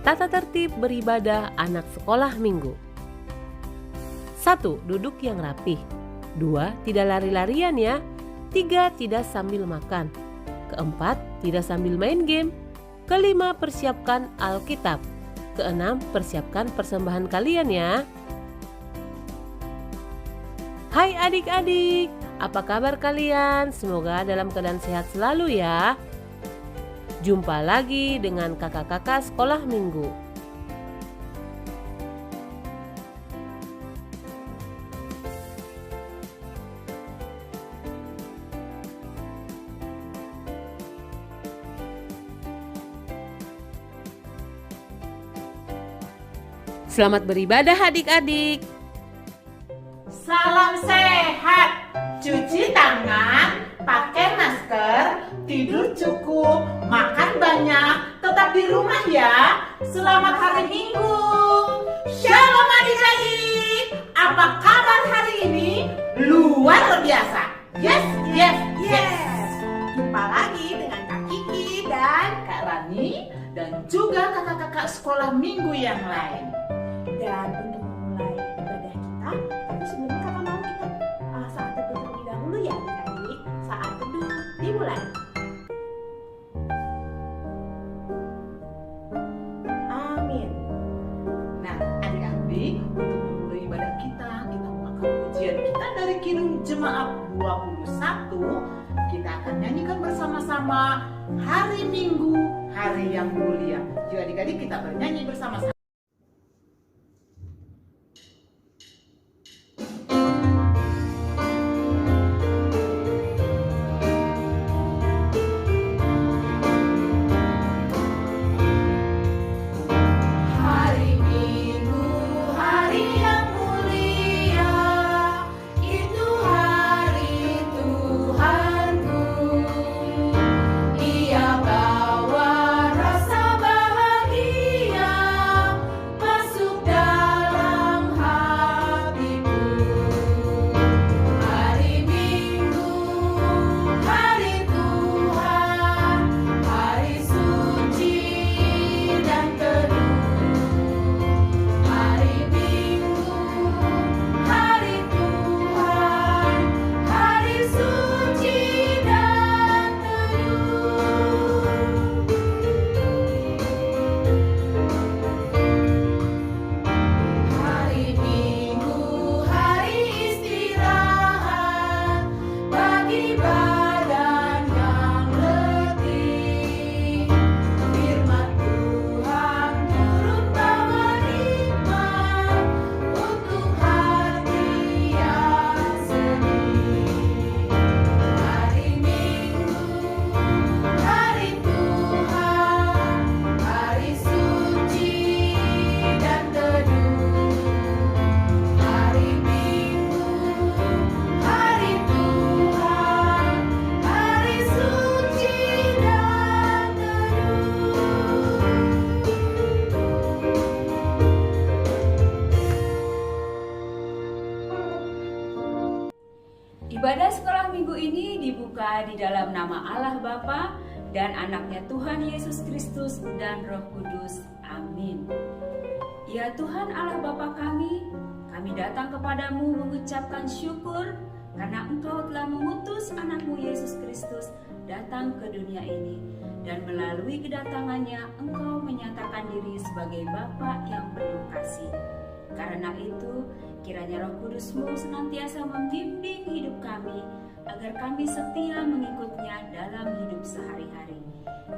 Tata tertib beribadah anak sekolah minggu. 1. Duduk yang rapih. 2. Tidak lari-larian ya. 3. Tidak sambil makan. 4. Tidak sambil main game. 5. Persiapkan Alkitab. 6. Persiapkan persembahan kalian ya. Hai adik-adik, apa kabar kalian? Semoga dalam keadaan sehat selalu ya. Jumpa lagi dengan kakak-kakak sekolah minggu. Selamat beribadah adik-adik. Salam sehat, cuci tangan, pakai masker, tidur cukup, makan banyak, tetap di rumah ya. Selamat hari Minggu. Shalom adik-adik, apa kabar hari ini? Luar biasa. Yes. Jumpa lagi dengan Kak Kiki dan Kak Rani dan juga kakak-kakak sekolah minggu yang lain. Dan untuk memulai ibadah kita, tapi sebelumnya kakak mau kita saat teduh terlebih dahulu ya adik-adik. Saat teduh dimulai. Amin. Nah adik-adik, untuk memulai ibadah kita melakukan pujian kita dari Kidung Jemaat 21. Kita akan nyanyikan bersama-sama Hari Minggu, Hari yang Mulia. Yuk adik-adik kita bernyanyi bersama-sama. Ibadah sekolah minggu ini dibuka di dalam nama Allah Bapa dan anaknya Tuhan Yesus Kristus dan Roh Kudus. Amin. Ya Tuhan Allah Bapa kami datang kepadamu mengucapkan syukur karena Engkau telah mengutus anakmu Yesus Kristus datang ke dunia ini. Dan melalui kedatangannya Engkau menyatakan diri sebagai Bapa yang penuh kasih. Karena itu, kiranya Roh Kudus-Mu senantiasa membimbing hidup kami, agar kami setia mengikutnya dalam hidup sehari-hari.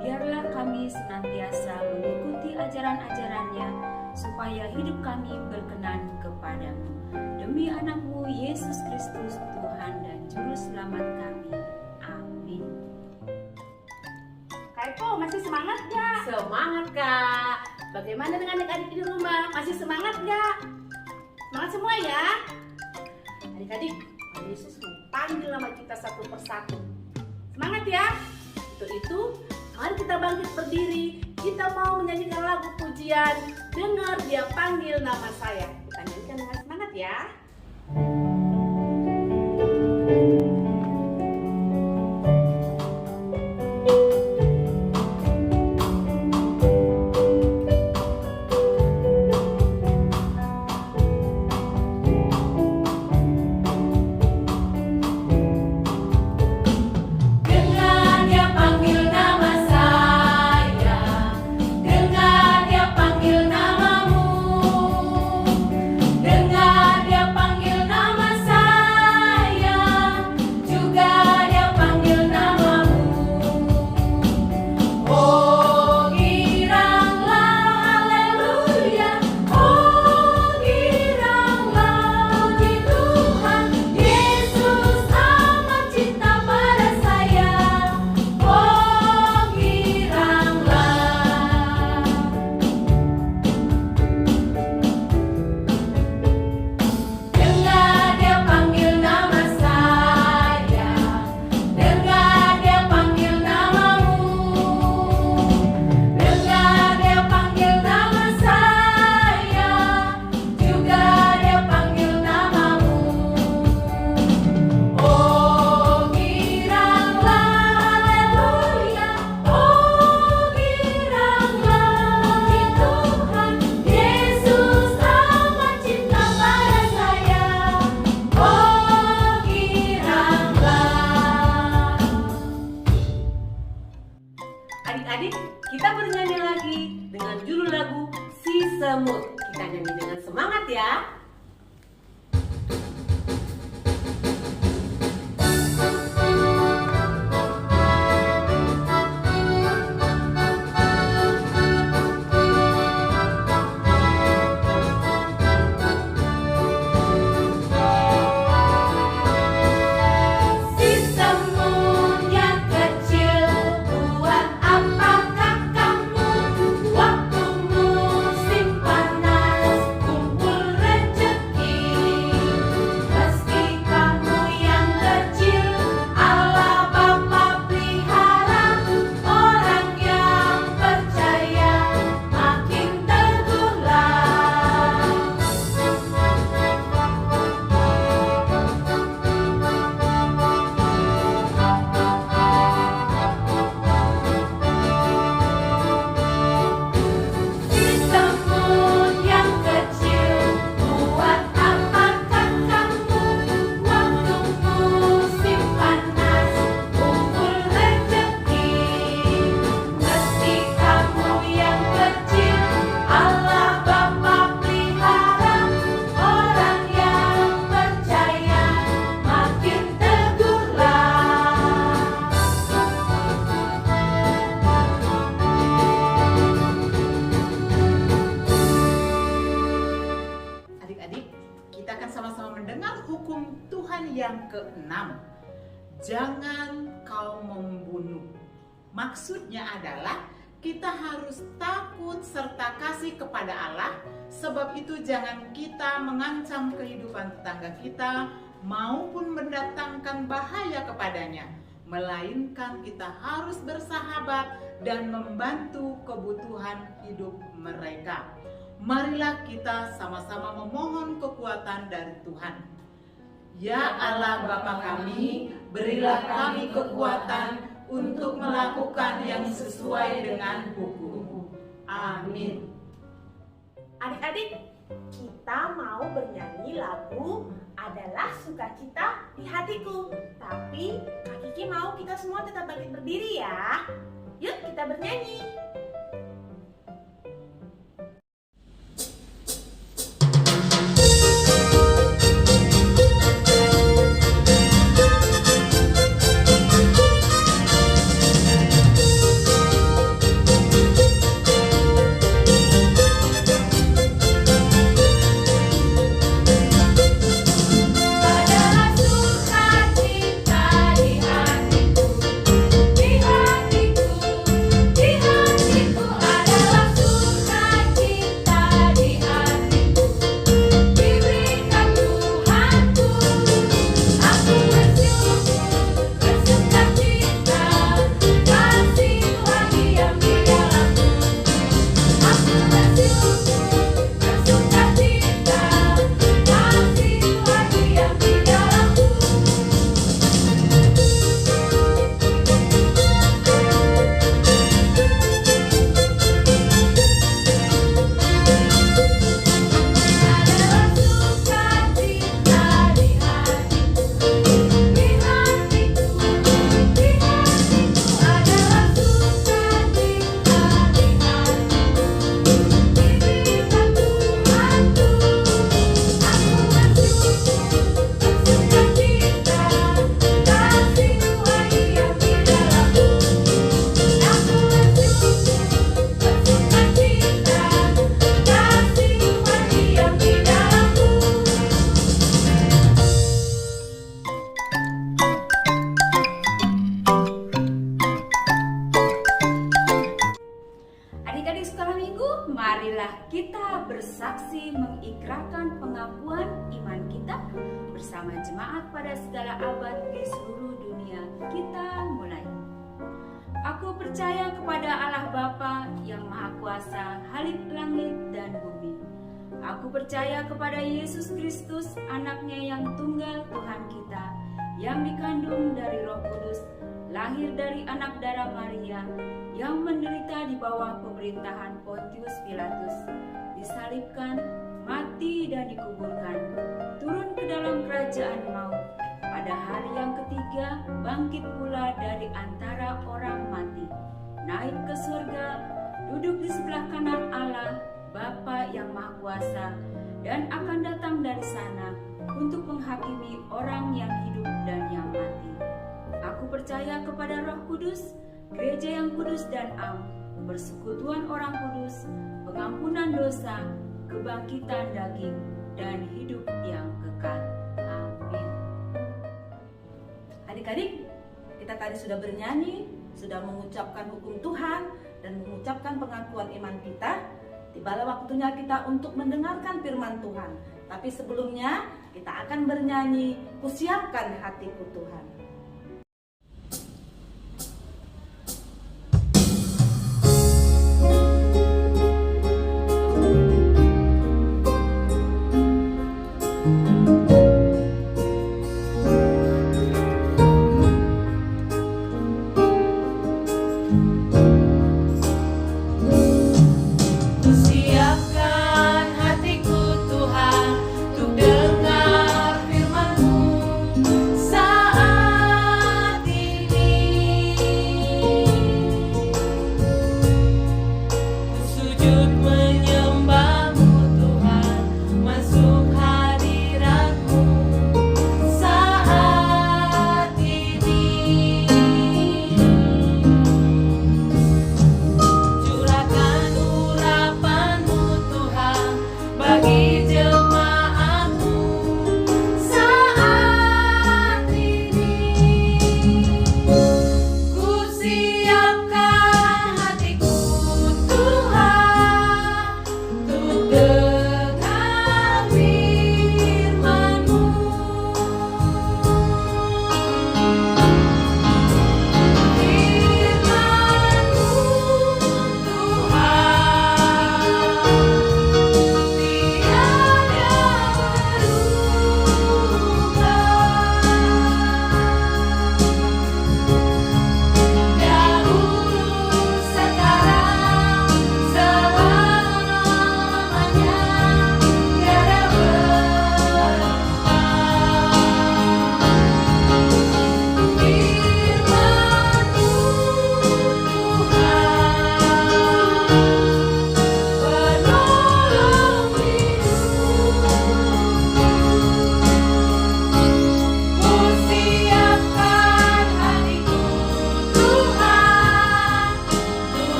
Biarlah kami senantiasa mengikuti ajaran-ajarannya, supaya hidup kami berkenan kepadamu. Demi anakmu Yesus Kristus, Tuhan dan Juru Selamat kami. Amin. Kak Eko, masih semangat gak? Semangat Kak. Bagaimana dengan adik-adik di rumah? Masih semangat gak? Semangat semua ya. Adik-adik, Yesus panggil nama kita satu persatu. Semangat ya. Untuk itu, mari kita bangkit berdiri. Kita mau menyanyikan lagu pujian. Dengar Dia panggil nama saya. Kita nyanyikan dengan semangat ya. semut. Kita nyanyi dengan semangat ya. yang keenam, jangan kau membunuh. Maksudnya adalah kita harus takut serta kasih kepada Allah. Sebab itu jangan kita mengancam kehidupan tetangga kita maupun mendatangkan bahaya kepadanya, melainkan kita harus bersahabat dan membantu kebutuhan hidup mereka. Marilah kita sama-sama memohon kekuatan dari Tuhan. Ya Allah Bapa kami, berilah kami kekuatan untuk melakukan yang sesuai dengan hukum. Amin. Adik-adik, kita mau bernyanyi lagu Adalah Sukacita di Hatiku. Tapi Kak Kiki mau kita semua tetap bangkit berdiri ya. Yuk kita bernyanyi. Marilah kita bersaksi mengikrarkan pengakuan iman kita bersama jemaat pada segala abad di seluruh dunia. Kita mulai. Aku percaya kepada Allah Bapa yang Maha Kuasa, Halik langit dan bumi. Aku percaya kepada Yesus Kristus, anaknya yang tunggal Tuhan kita, yang dikandung dari Roh Kudus, lahir dari anak darah Maria, yang menderita di bawah pemerintahan Pontius Pilatus, disalibkan, mati dan dikuburkan, turun ke dalam kerajaan maut, pada hari yang ketiga bangkit pula dari antara orang mati, naik ke surga, duduk di sebelah kanan Allah, Bapa yang Maha Kuasa, dan akan datang dari sana untuk menghakimi orang yang hidup dan yang mati. Aku percaya kepada Roh Kudus, gereja yang kudus dan am, persekutuan orang kudus, pengampunan dosa, kebangkitan daging, dan hidup yang kekal. Amin. Adik-adik, kita tadi sudah bernyanyi, sudah mengucapkan hukum Tuhan, dan mengucapkan pengakuan iman kita. Tibalah waktunya kita untuk mendengarkan firman Tuhan. Tapi sebelumnya, kita akan bernyanyi, "Kusiapkan hatiku Tuhan." Siapkan hatiku Tuhan untuk dengar firman-Mu saat ini. Ku sujud menyembah-Mu Tuhan, masuk hadirat-Mu saat ini. Curahkan urapan-Mu Tuhan bagi jemaat-Mu saat ini. Ku siapkan hatiku Tuhan untuk dengar firman-Mu.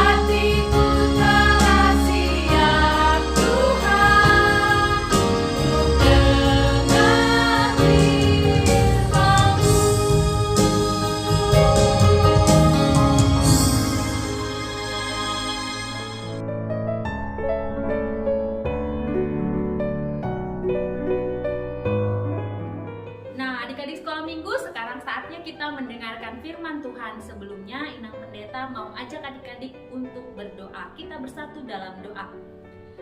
Hatiku telah siap Tuhan untuk dengar firman-Mu. Nah, adik-adik sekolah minggu, sekarang saatnya kita mendengarkan firman Tuhan. Sebelumnya, Inang Pendeta mau ajak adik-adik untuk berdoa. Kita bersatu dalam doa.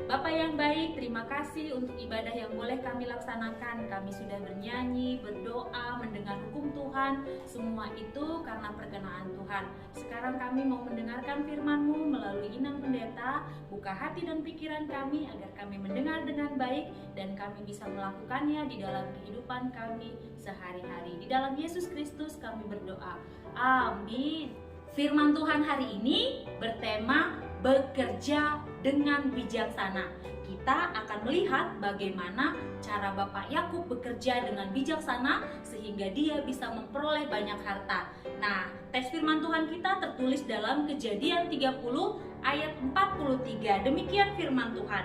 Bapa yang baik, terima kasih untuk ibadah yang boleh kami laksanakan. Kami sudah bernyanyi, berdoa, mendengar hukum Tuhan. Semua itu karena perkenaan Tuhan. Sekarang kami mau mendengarkan firman-Mu melalui Inang Pendeta. Buka hati dan pikiran kami agar kami mendengar dengan baik dan kami bisa melakukannya di dalam kehidupan kami sehari-hari. Di dalam Yesus Kristus kami berdoa. Amin. Firman Tuhan hari ini bertema bekerja dengan bijaksana. Kita akan melihat bagaimana cara Bapak Yakub bekerja dengan bijaksana sehingga dia bisa memperoleh banyak harta. Nah, teks firman Tuhan kita tertulis dalam Kejadian 30 ayat 43. Demikian firman Tuhan.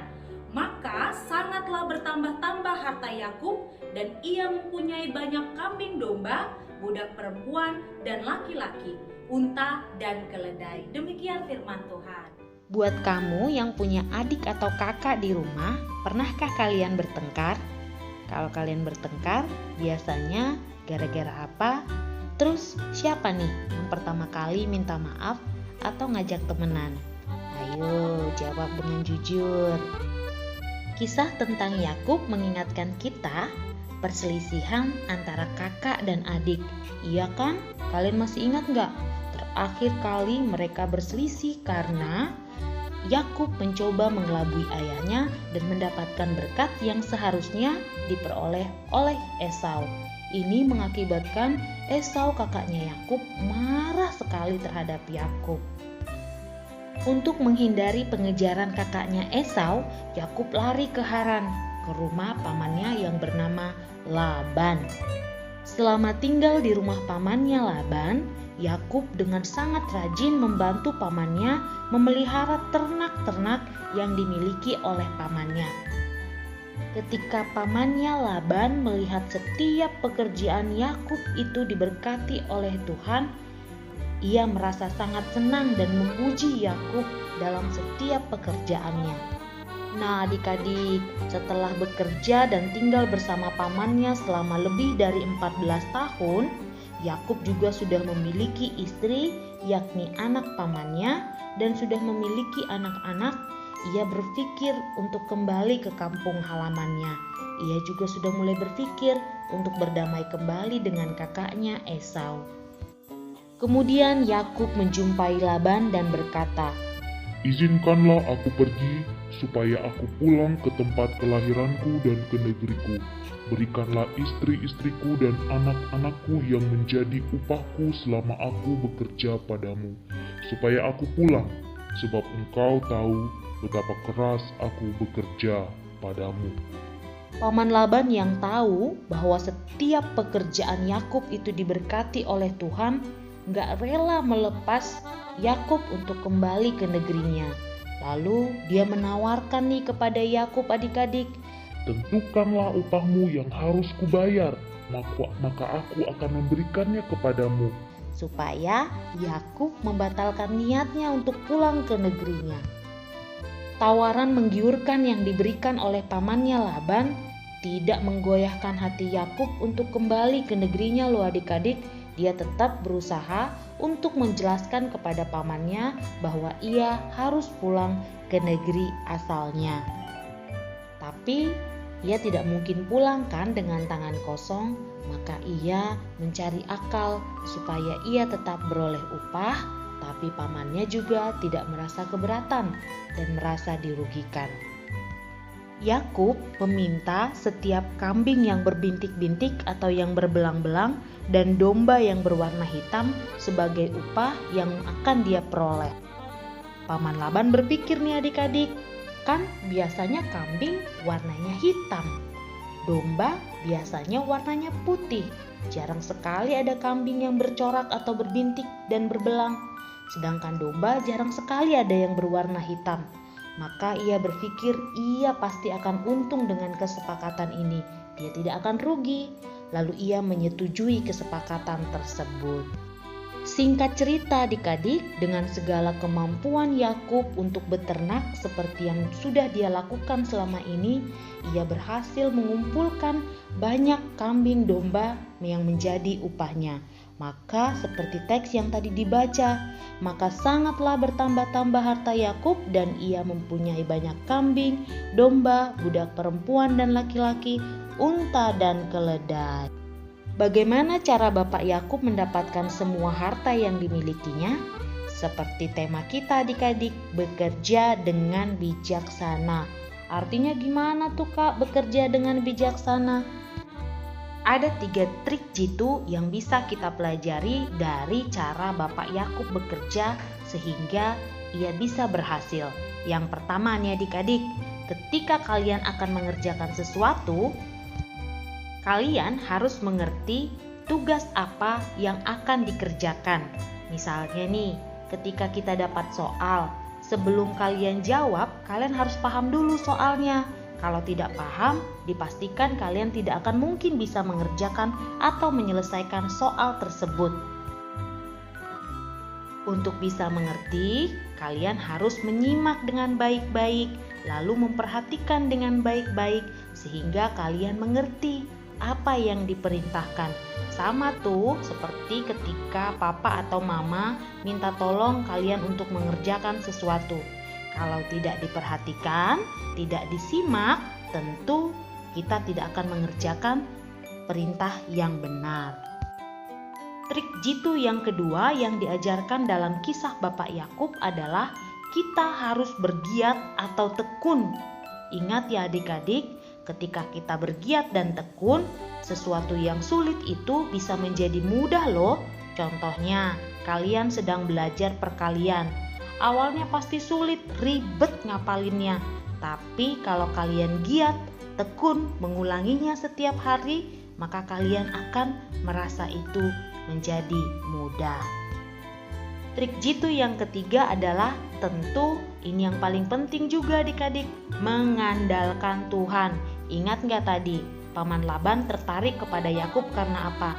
Maka sangatlah bertambah-tambah harta Yakub dan ia mempunyai banyak kambing domba, budak perempuan dan laki-laki, unta dan keledai. Demikian firman Tuhan. Buat kamu yang punya adik atau kakak di rumah, pernahkah kalian bertengkar? Kalau kalian bertengkar, biasanya gara-gara apa? Terus siapa nih yang pertama kali minta maaf atau ngajak temenan? Ayo jawab dengan jujur. Kisah tentang Yakub mengingatkan kita perselisihan antara kakak dan adik. Iya kan? Kalian masih ingat nggak? Terakhir kali mereka berselisih karena Yakub mencoba mengelabui ayahnya dan mendapatkan berkat yang seharusnya diperoleh oleh Esau. ini mengakibatkan Esau kakaknya Yakub marah sekali terhadap Yakub. Untuk menghindari pengejaran kakaknya Esau, Yakub lari ke Haran, ke rumah pamannya yang bernama Laban. Selama tinggal di rumah pamannya Laban, Yakub dengan sangat rajin membantu pamannya memelihara ternak-ternak yang dimiliki oleh pamannya. Ketika pamannya Laban melihat setiap pekerjaan Yakub itu diberkati oleh Tuhan, ia merasa sangat senang dan memuji Yakub dalam setiap pekerjaannya. Nah, adik-adik, setelah bekerja dan tinggal bersama pamannya selama lebih dari 14 tahun, Yakub juga sudah memiliki istri, yakni anak pamannya, dan sudah memiliki anak-anak. Ia berpikir untuk kembali ke kampung halamannya. Ia juga sudah mulai berpikir untuk berdamai kembali dengan kakaknya Esau. Kemudian Yakub menjumpai Laban dan berkata, "Izinkanlah aku pergi, supaya aku pulang ke tempat kelahiranku dan ke negeriku. Berikanlah istri-istriku dan anak-anakku yang menjadi upahku selama aku bekerja padamu, supaya aku pulang, sebab engkau tahu betapa keras aku bekerja padamu." Paman Laban yang tahu bahwa setiap pekerjaan Yakub itu diberkati oleh Tuhan, gak rela melepas Yakub untuk kembali ke negerinya. Lalu dia menawarkan nih kepada Yakub, adik-adik, "Tentukanlah upahmu yang harus kubayar, maka aku akan memberikannya kepadamu." supaya Yakub membatalkan niatnya untuk pulang ke negerinya. Tawaran menggiurkan yang diberikan oleh pamannya Laban tidak menggoyahkan hati Yakub untuk kembali ke negerinya loh adik-adik. Dia tetap berusaha untuk menjelaskan kepada pamannya bahwa ia harus pulang ke negeri asalnya. Tapi ia tidak mungkin pulang kan dengan tangan kosong, maka ia mencari akal supaya ia tetap beroleh upah, tapi pamannya juga tidak merasa keberatan dan merasa dirugikan. Yakub meminta setiap kambing yang berbintik-bintik atau yang berbelang-belang dan domba yang berwarna hitam sebagai upah yang akan dia peroleh. Paman Laban berpikir nih adik-adik, kan biasanya kambing warnanya hitam, domba biasanya warnanya putih. Jarang sekali ada kambing yang bercorak atau berbintik dan berbelang. Sedangkan domba jarang sekali ada yang berwarna hitam. Maka ia berpikir ia pasti akan untung dengan kesepakatan ini. Dia tidak akan rugi. Lalu ia menyetujui kesepakatan tersebut. Singkat cerita adik-adik, dengan segala kemampuan Yakub untuk beternak seperti yang sudah dia lakukan selama ini, ia berhasil mengumpulkan banyak kambing domba yang menjadi upahnya. Maka seperti teks yang tadi dibaca, maka sangatlah bertambah-tambah harta Yakub dan ia mempunyai banyak kambing, domba, budak perempuan dan laki-laki, unta dan keledai. Bagaimana cara Bapak Yakub mendapatkan semua harta yang dimilikinya? Seperti tema kita adik-adik, bekerja dengan bijaksana. Artinya gimana tuh Kak bekerja dengan bijaksana? Ada 3 trik jitu yang bisa kita pelajari dari cara Bapak Yakub bekerja sehingga ia bisa berhasil. Yang pertama nih adik-adik, ketika kalian akan mengerjakan sesuatu, kalian harus mengerti tugas apa yang akan dikerjakan. Misalnya nih, ketika kita dapat soal, sebelum kalian jawab, kalian harus paham dulu soalnya. Kalau tidak paham, dipastikan kalian tidak akan mungkin bisa mengerjakan atau menyelesaikan soal tersebut. Untuk bisa mengerti, kalian harus menyimak dengan baik-baik, lalu memperhatikan dengan baik-baik sehingga kalian mengerti apa yang diperintahkan. Sama tuh seperti ketika papa atau mama minta tolong kalian untuk mengerjakan sesuatu. Kalau tidak diperhatikan, tidak disimak, tentu kita tidak akan mengerjakan perintah yang benar. Trik jitu yang kedua yang diajarkan dalam kisah Bapak Yakub adalah kita harus bergiat atau tekun. Ingat ya adik-adik, Ketika kita bergiat dan tekun, sesuatu yang sulit itu bisa menjadi mudah loh. Contohnya, kalian sedang belajar perkalian. Awalnya pasti sulit, ribet ngapalinnya. Tapi kalau kalian giat, tekun mengulanginya setiap hari, maka kalian akan merasa itu menjadi mudah. Trik jitu yang ketiga adalah tentu ini yang paling penting juga adik-adik, mengandalkan Tuhan. Ingat gak tadi, Paman Laban tertarik kepada Yakub karena apa?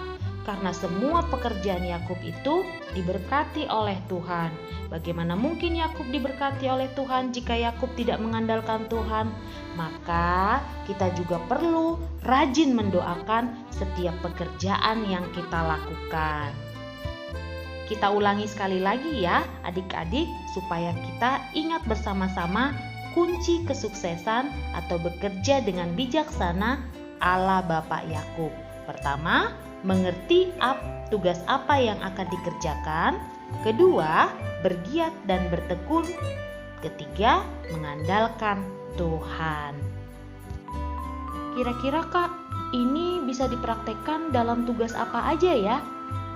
Karena semua pekerjaan Yakub itu diberkati oleh Tuhan. Bagaimana mungkin Yakub diberkati oleh Tuhan jika Yakub tidak mengandalkan Tuhan? Maka kita juga perlu rajin mendoakan setiap pekerjaan yang kita lakukan. Kita ulangi sekali lagi ya adik-adik, supaya kita ingat bersama-sama kunci kesuksesan atau bekerja dengan bijaksana ala Bapak Yakub. Pertama, mengerti tugas apa yang akan dikerjakan. Kedua, bergiat dan bertekun. Ketiga, mengandalkan Tuhan. Kira-kira Kak, ini bisa dipraktekkan dalam tugas apa aja ya?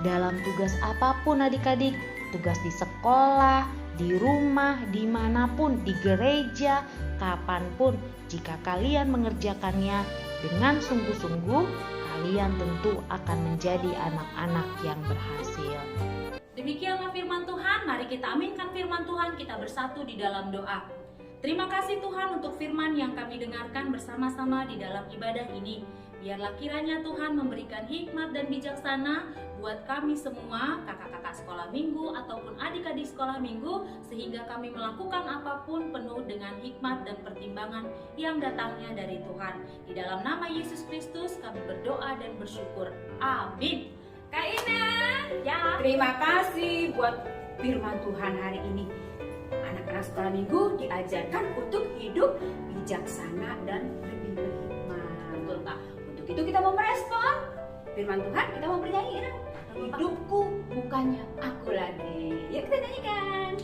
Dalam tugas apapun adik-adik, tugas di sekolah, di rumah, dimanapun, di gereja, kapanpun, jika kalian mengerjakannya dengan sungguh-sungguh, kalian tentu akan menjadi anak-anak yang berhasil. Demikianlah firman Tuhan, mari kita aminkan firman Tuhan, kita bersatu di dalam doa. Terima kasih Tuhan untuk firman yang kami dengarkan bersama-sama di dalam ibadah ini. Biarlah kiranya Tuhan memberikan hikmat dan bijaksana buat kami semua, kakak-kakak sekolah minggu ataupun adik-adik sekolah minggu, sehingga kami melakukan apapun penuh dengan hikmat dan pertimbangan yang datangnya dari Tuhan. Di dalam nama Yesus Kristus kami berdoa dan bersyukur. Amin. Kak Ina, ya. Terima kasih buat firman Tuhan hari ini. Anak-anak sekolah minggu diajarkan untuk hidup bijaksana dan lebih berhikmat. Betul Kak? Untuk itu kita mau merespon firman Tuhan, kita mau bernyanyi. Hidupku bukannya aku lagi. Yuk kita nyanyikan.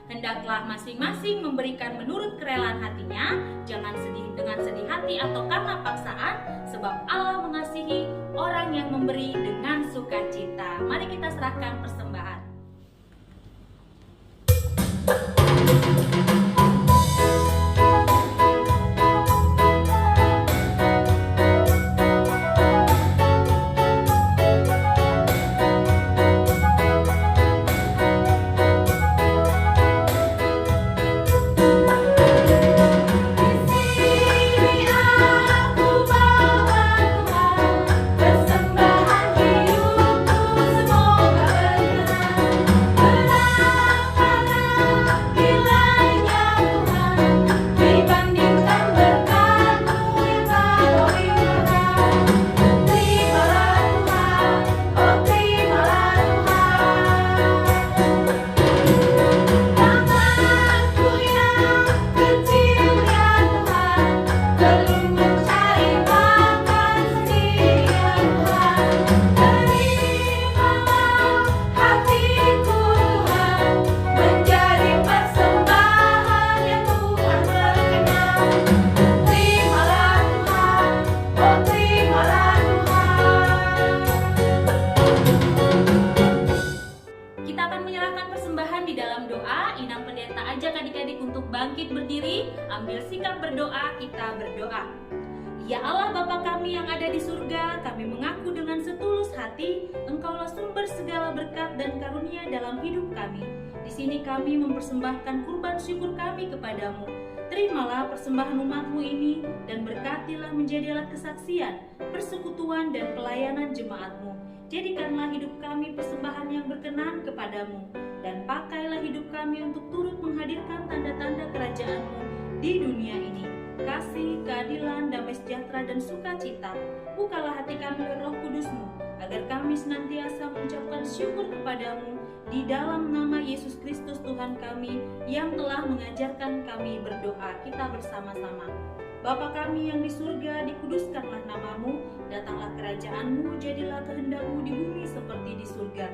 Hendaklah masing-masing memberikan menurut kerelaan hatinya, jangan dengan sedih hati atau karena paksaan, sebab Allah mengasihi orang yang memberi dengan sukacita. Mari kita serahkan persembahan. ini, ambil sikap berdoa, kita berdoa. Ya Allah Bapa kami yang ada di surga, kami mengaku dengan setulus hati, Engkaulah sumber segala berkat dan karunia dalam hidup kami. Di sini kami mempersembahkan kurban syukur kami kepadamu. Terimalah persembahan umat-Mu ini dan berkatilah menjadi alat kesaksian, persekutuan dan pelayanan jemaat-Mu. Jadikanlah hidup kami persembahan yang berkenan kepadamu, dan pakailah hidup kami untuk turut menghadirkan tanda-tanda kerajaan-Mu di dunia ini. Kasih, keadilan, damai sejahtera, dan sukacita. Bukalah hati kami oleh Roh Kudus-Mu, agar kami senantiasa mengucapkan syukur kepadamu di dalam nama Yesus Kristus Tuhan kami yang telah mengajarkan kami berdoa. Kita bersama-sama. Bapa kami yang di surga, dikuduskanlah namamu, datanglah kerajaan-Mu, jadilah kehendak-Mu di bumi seperti di surga.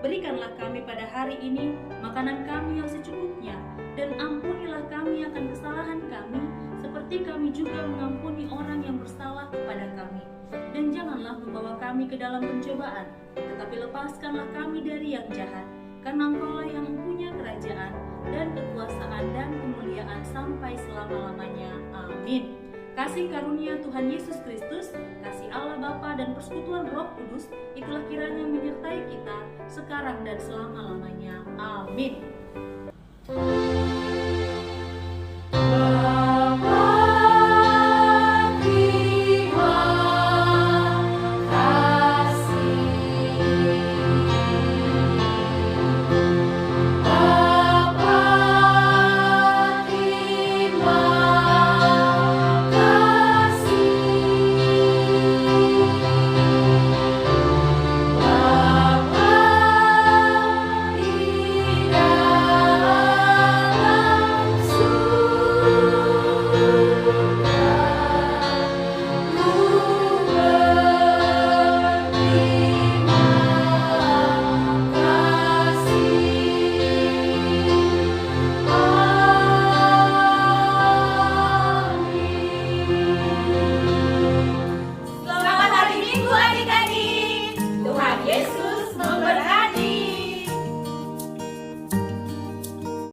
Berikanlah kami pada hari ini makanan kami yang secukupnya, dan ampunilah kami akan kesalahan kami, seperti kami juga mengampuni orang yang bersalah kepada kami. Dan janganlah membawa kami ke dalam pencobaan, tetapi lepaskanlah kami dari yang jahat, karena Engkaulah yang mempunyai kerajaan, dan kekuasaan, dan kemuliaan sampai selama-lamanya. Amin. Kasih karunia Tuhan Yesus Kristus, kasih Allah Bapa dan persekutuan Roh Kudus, itulah kiranya menyertai kita sekarang dan selama-lamanya. Amin.